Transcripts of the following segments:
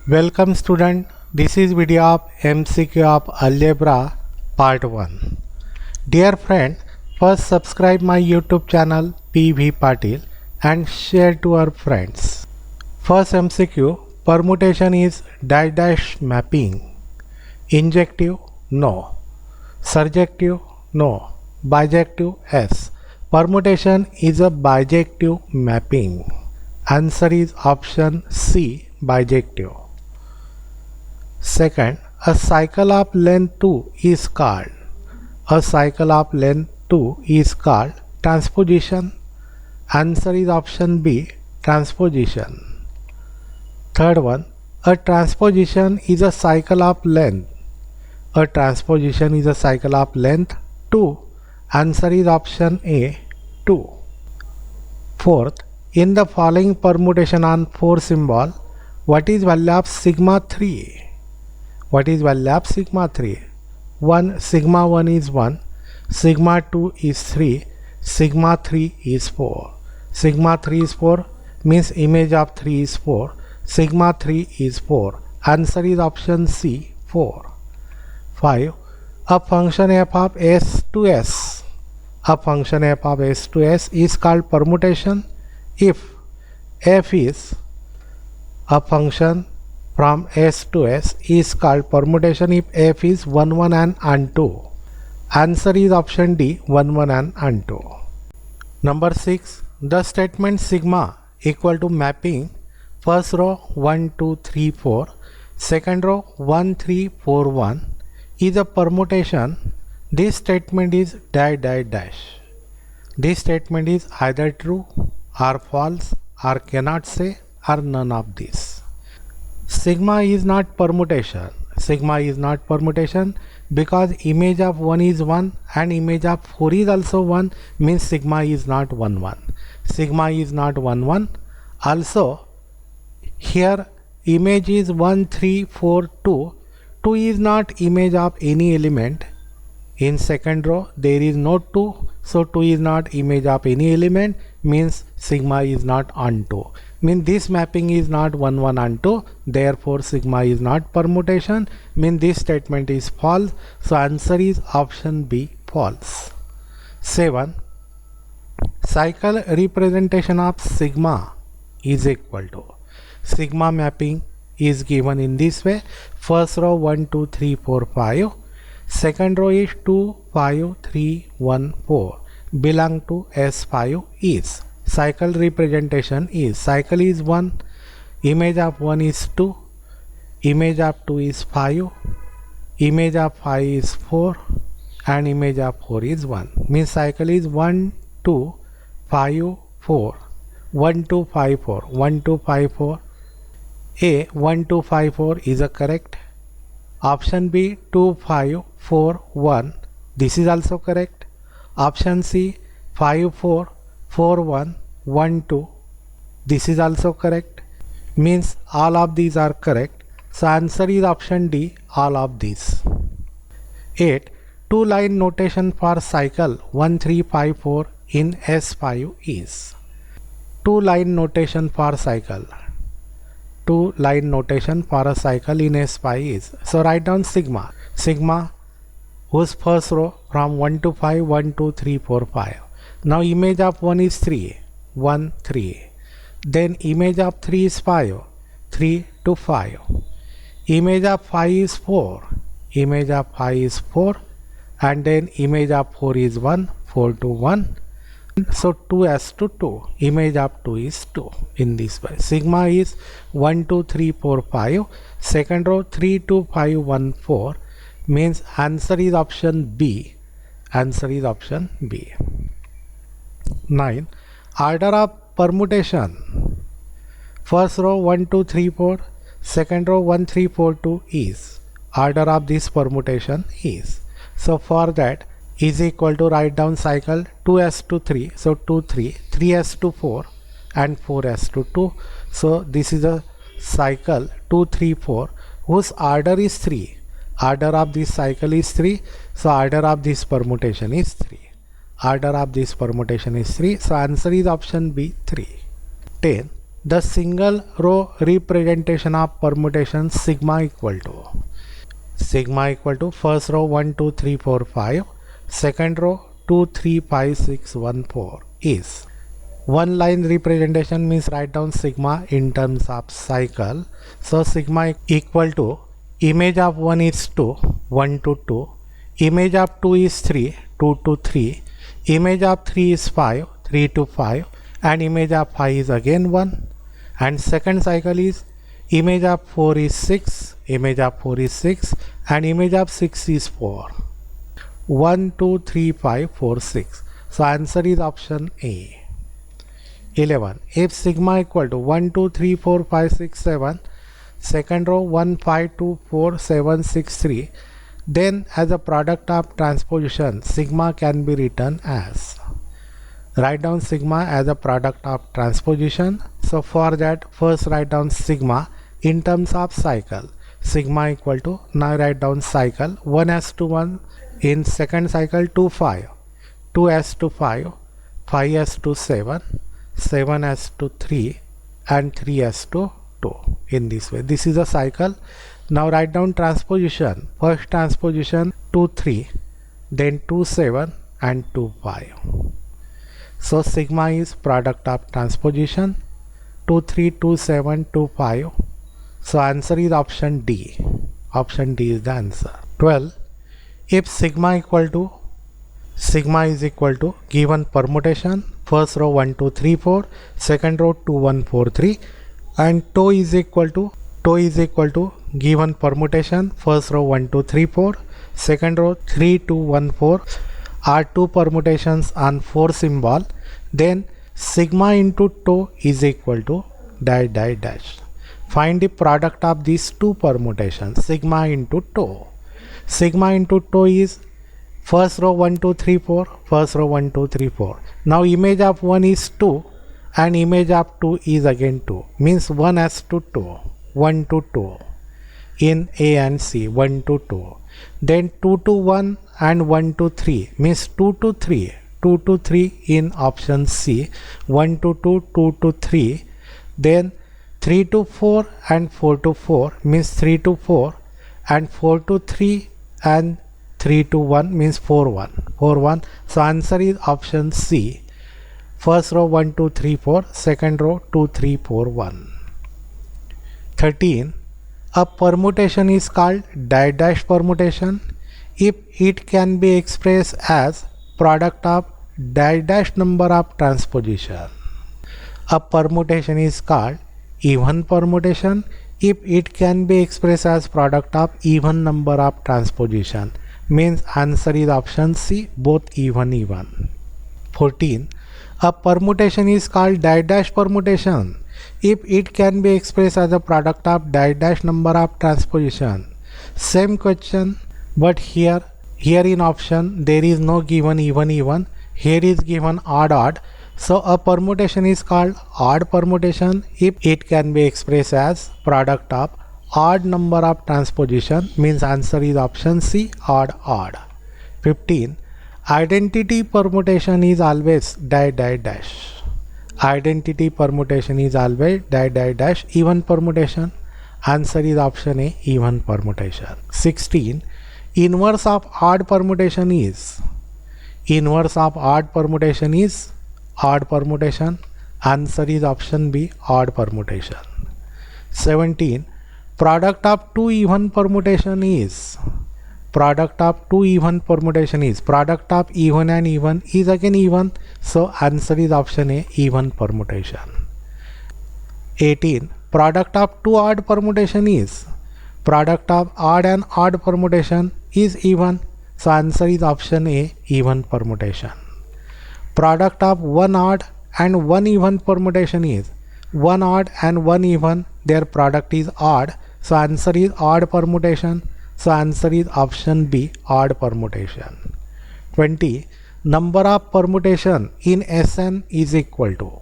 Welcome student, this is video of MCQ of Algebra part 1. Dear friend, first subscribe my YouTube channel P.V. Patil and share to our friends. First MCQ, permutation is dash dash mapping. Injective, no. Surjective, no. Bijective, yes. Permutation is a bijective mapping. Answer is option C, bijective. Second, a cycle of length 2 is called. A cycle of length 2 is called transposition. Answer is option B, transposition. Third one, a transposition is a cycle of length. A transposition is a cycle of length 2. Answer is option A, 2. Fourth, in the following permutation on 4 symbol, what is value of sigma 3? What is value of sigma 3? 1, sigma 1 is 1, sigma 2 is 3, sigma 3 is 4. Sigma 3 is 4 means image of 3 is 4. Sigma 3 is 4. Answer is option C, 4. 5. A function f of s to s. A function f of s to s is called permutation if f is a function from s to s is called permutation if f is 1 1 and unto. Answer is option D, 1 1 and unto. Number 6. The statement sigma equal to mapping first row 1 2 3 4, second row 1 3 4 1 is a permutation. This statement is dash dash dash. This statement is either true or false or cannot say or none of this. Sigma is not permutation. Sigma is not permutation because image of 1 is 1 and image of 4 is also 1 means sigma is not 1 1. Sigma is not 1 1. Also here image is 1 3 4 2. 2 is not image of any element. In second row there is no 2, so 2 is not image of any element means sigma is not onto. Mean this mapping is not 1 1 onto, therefore sigma is not permutation, mean this statement is false, so answer is option B, false. 7. Cycle representation of sigma is equal to. Sigma mapping is given in this way. First row 1 2 3 4 5, second row is 2 5 3 1 4 belong to S5 is. Cycle representation is, cycle is 1, image of 1 is 2, image of 2 is 5, image of 5 is 4 and image of 4 is 1. Means cycle is 1 2 5 4, 1 2 5 4, 1 2 5 4. A 1 2 5 4 is a correct. Option B 2 5 4 1, this is also correct. Option C 5 4 4 1 1 2, this is also correct. Means all of these are correct, so answer is option D, all of these. 8. Two line notation for cycle 1 3 5 4 in S5 is. Two line notation for cycle. Two line notation for a cycle in S5 is. So write down sigma. Sigma whose first row from 1 to 5 1 2 3 4 5. Now image of 1 is 3, 1 3. Then image of 3 is 5, 3 to 5. Image of 5 is 4, image of 5 is 4 and then image of 4 is 1, 4 to 1. So 2s to 2, image of 2 is 2 in this way. Sigma is 1 2 3 4 5, second row 3 2 5 1 4 means answer is option B. Answer is option B. 9. Order of permutation. First row 1 2 3 4, second row 1 3 4 2 is. Order of this permutation is. So for that is equal to write down cycle 2s to 3. So 2 3, 3s to 4 and 4s to 2. So this is a cycle 2 3 4 whose order is 3. Order of this cycle is 3. So order of this permutation is 3. Order of this permutation is 3. So answer is option B, 3. 10. the single row representation of permutation sigma equal to first row 1 2 3 4 5, second row 2 3 5 6 1 4 is one line representation, means write down sigma in terms of cycle. So sigma equal to image of 1 is 2 1 to 2, image of 2 is 3 2 to 3, image of 3 is 5 3 to 5, and image of 5 is again 1, and second cycle is image of 4 is 6, image of 4 is 6, and image of 6 is 4. 1 2 3 5 4 6. So answer is option A. 11. If sigma equal to 1 2 3 4 5 6 7, second row 1 5 2 4 7 6 3, then as a product of transposition sigma can be written as, write down sigma as a product of transposition. So for that, first write down sigma in terms of cycle. Sigma equal to, now write down cycle 1s to 1 in second cycle 2 5, 2s to 5, 5s to 7, 7s to 3, and 3s to 2. In this way, this is a cycle. Now write down transposition. First transposition 2 3, then 2 7, and 2 5. So sigma is product of transposition 2 3 2 7 2 5. So answer is option D. Option D is the answer. 12. If sigma is equal to given permutation, first row 1 2 3 4, second row 2 1 4 3, and tau is equal to given permutation, first row 1 2 3 4, second row 3 2 1 4 are two permutations on 4 symbol, then sigma into tau is equal to dash dash dash. Find the product of these two permutations, sigma into tau. Sigma into tau is first row 1 2 3 4, first row 1 2 3 4. Now image of 1 is 2 and image of 2 is again 2, means 1 has to 2, 1 to 2 in A and C, 1 to 2. Then 2 to 1 and 1 to 3, means 2 to 3, 2 to 3 in option C, 1 to 2, 2 to 3. Then 3 to 4 and 4 to 4, means 3 to 4, and 4 to 3 and 3 to 1, means 4 1. So answer is option C. First row 1 2 3 4, second row 2 3 4 1. 13. A permutation is called dash permutation if it can be expressed as product of dash number of transposition. A permutation is called even permutation if it can be expressed as product of even number of transposition, means answer is option C, both even. 14. A permutation is called dash permutation if it can be expressed as a product of dash number of transposition. Same question, but here in option there is no given even, here is given odd. So a permutation is called odd permutation if it can be expressed as product of odd number of transposition, means answer is option C, odd. 15. Identity permutation is always dash. Identity permutation is always dash. Even permutation, answer is option A, even permutation. 16. Inverse of odd permutation is odd permutation, answer is option B, odd permutation. 17. Product of two even permutation is product of even and even is again even, so answer is option A, even permutation. 18. Product of two odd permutation is product of odd and odd permutation is even, so answer is option A, even permutation. Product of one odd and one even permutation is one odd and one even, their product is odd, so answer is odd permutation, so answer is option B, odd permutation. 20. Number of permutation in Sn is equal to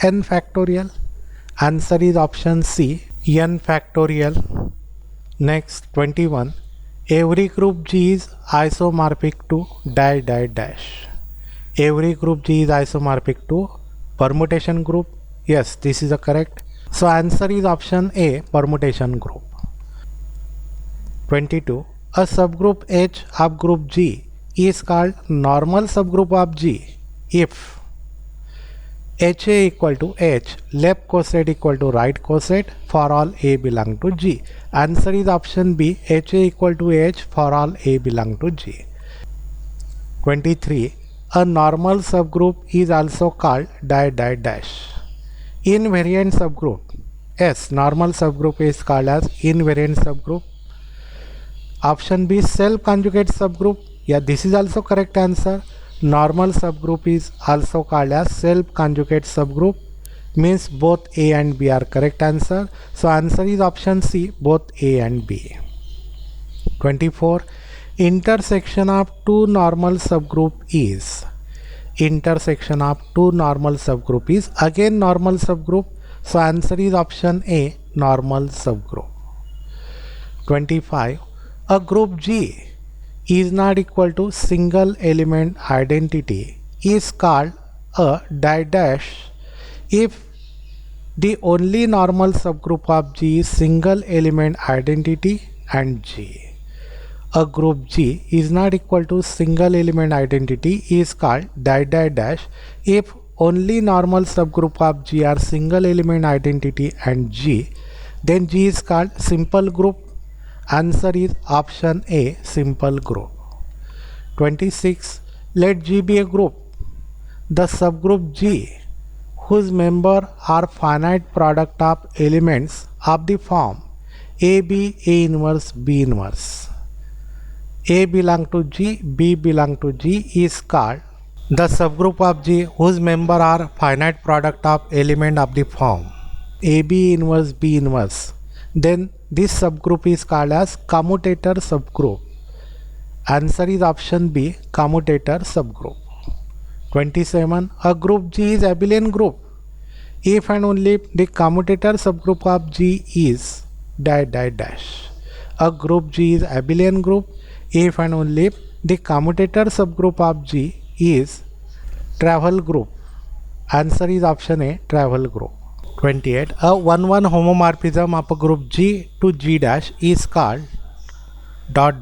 n factorial, answer is option C, n factorial. Next, 21. Every group G is isomorphic to dash. Every group G is isomorphic to permutation group. Yes, this is a correct. So answer is option A, permutation group. 22. A subgroup H of group G is called normal subgroup of G if HA equal to H, left coset equal to right coset for all A belong to G. Answer is option B, HA equal to H for all A belong to G. 23. A normal subgroup is also called dash. Invariant subgroup. Yes, normal subgroup is called as invariant subgroup. Option B, self-conjugate subgroup. Yeah, this is also correct answer. Normal subgroup is also called as self-conjugate subgroup. Means both A and B are correct answer. So answer is option C, both A and B. 24. Intersection of two normal subgroup is. Intersection of two normal subgroup is again normal subgroup. So answer is option A, normal subgroup. 25. A group G is not equal to single element identity is called a dash if the only normal subgroup of G is single element identity and G. A group G is not equal to single element identity is called dash if only normal subgroup of G are single element identity and G, then G is called simple group. Answer is option A, simple group. 26. Let G be a group. The subgroup G whose members are finite product of elements of the form AB, A inverse, B inverse. A belong to G, B belong to G is called the subgroup of G whose members are finite product of element of the form AB inverse, B inverse. Then this subgroup is called as commutator subgroup. Answer is option B, commutator subgroup. 27. A group G is abelian group if and only if the commutator subgroup of G is dash. A group G is abelian group if and only if the commutator subgroup of G is travel group. Answer is option A, travel group. 28. A 1-1 homomorphism of a group G to G dash is called ... 1-1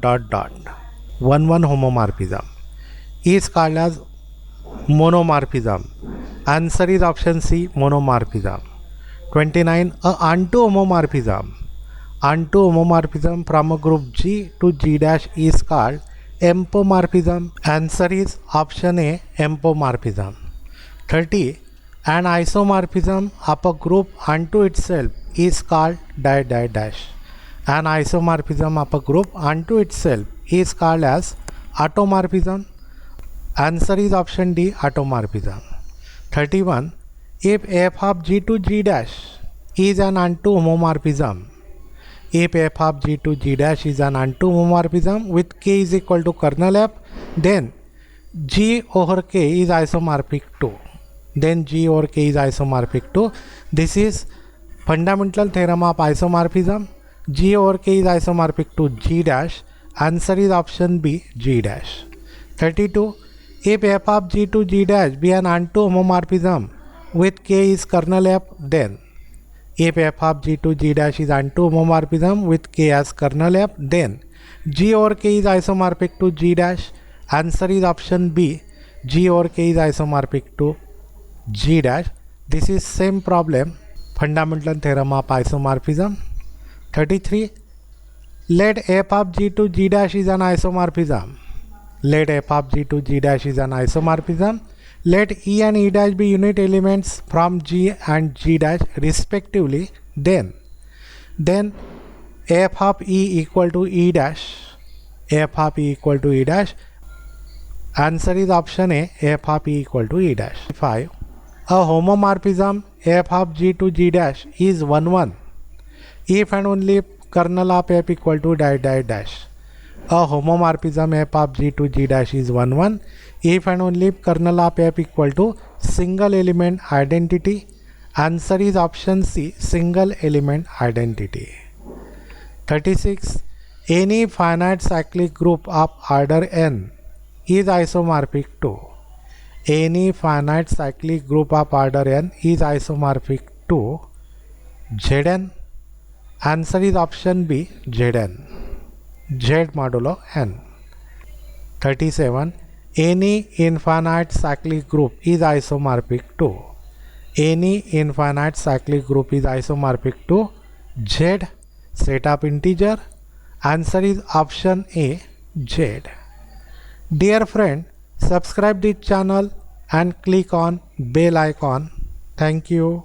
homomorphism is called as monomorphism. Answer is option C, monomorphism. 29. A onto homomorphism. Onto homomorphism from a group G to G dash is called empomorphism. Answer is option A, empomorphism. 30. An isomorphism of a group onto itself is called dash. An isomorphism of a group onto itself is called as automorphism. Answer is option D, automorphism. 31. If f of G to G dash is an onto homomorphism, if f of G to G dash is an onto homomorphism with K is equal to kernel F, then G over K is isomorphic to. Then G over K is isomorphic to. This is fundamental theorem of isomorphism. G over K is isomorphic to G dash. Answer is option B, G dash. 32. If f of G to G dash be an onto homomorphism with K is kernel F, then if f of G to G dash is onto homomorphism with K as kernel F, then G over K is isomorphic to G dash. Answer is option B, G over K is isomorphic to G dash. This is same problem, fundamental theorem of isomorphism. 33. Let f of G to G dash is an isomorphism. Let f of G to G dash is an isomorphism. Let E and E dash be unit elements from G and G dash respectively. Then f of E equal to E dash. F of E equal to E dash. Answer is option A, f of E equal to E dash. 5. A homomorphism f of G to G dash is 1-1 if and only if kernel of f equal to dash. A homomorphism f of G to G dash is 1-1 if and only if kernel of f equal to single element identity. Answer is option C, single element identity. 36. Any finite cyclic group of order n is isomorphic to. any finite cyclic group of order n is isomorphic to Zn? Answer is option B, Zn. Z modulo n. 37. Any infinite cyclic group is isomorphic to. Any infinite cyclic group is isomorphic to Z, set of integer. Answer is option A, Z. Dear friend, subscribe this channel and click on bell icon. Thank you.